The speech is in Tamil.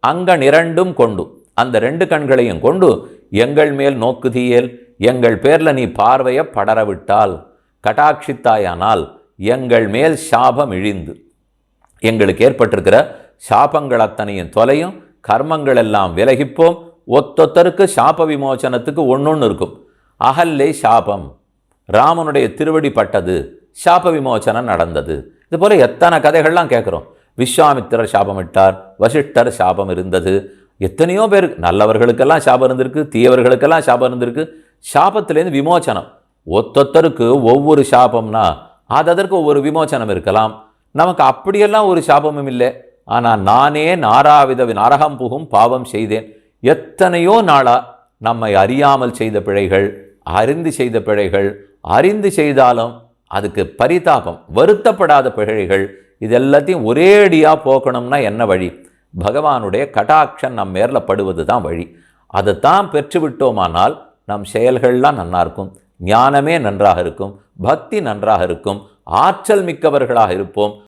அங்கனிரண்டும் கொண்டு, அந்த ரெண்டு கண்களையும் கொண்டு எங்கள் மேல் நோக்குதியேல், எங்கள் பேர்ல நீ பார்வையை படரவிட்டால், கடாட்சித்தாயானால் எங்கள் மேல் சாபம் இழிந்து, எங்களுக்கு ஏற்பட்டிருக்கிற சாபங்கள் அத்தனையும் தொலையும், கர்மங்கள் எல்லாம் விலகிப்போம். ஒத்தொத்தருக்கு சாப விமோசனத்துக்கு ஒன்னொன்று இருக்கும். அகல்லை சாபம், ராமனுடைய திருவடி பட்டது, சாப விமோசனம் நடந்தது. இது போல எத்தனை கதைகள்லாம் கேட்குறோம். விஸ்வாமித்திரர் சாபமிட்டார், வசிஷ்டர் சாபம் இருந்தது. எத்தனையோ பேர், நல்லவர்களுக்கெல்லாம் சாபம் இருந்திருக்கு, தீயவர்களுக்கெல்லாம் சாபம் இருந்திருக்கு. சாபத்திலேருந்து விமோசனம், ஒத்தொத்தருக்கு ஒவ்வொரு சாபம்னா அதற்கு ஒவ்வொரு விமோசனம் இருக்கலாம். நமக்கு அப்படியெல்லாம் ஒரு சாபமும் இல்லை. ஆனால் நானே நாராவித நரகம் புகும் பாவம் செய்தேன். எத்தனையோ நாளா நம்மை அறியாமல் செய்த பிழைகள், அறிந்து செய்த பிழைகள், அறிந்து செய்தாலும் அதுக்கு பரிதாபம், வருத்தப்படாத பிழைகள், இது எல்லாத்தையும் ஒரேடியாக போக்கணும்னா என்ன வழி? பகவானுடைய கடாட்சம் நம் மேரில் படுவது தான் வழி. அதைத்தான் பெற்றுவிட்டோமானால் நம் செயல்கள்லாம் நன்னா இருக்கும், ஞானமே நன்றாக இருக்கும், பக்தி நன்றாக இருக்கும், ஆற்றல் மிக்கவர்களாக இருப்போம்.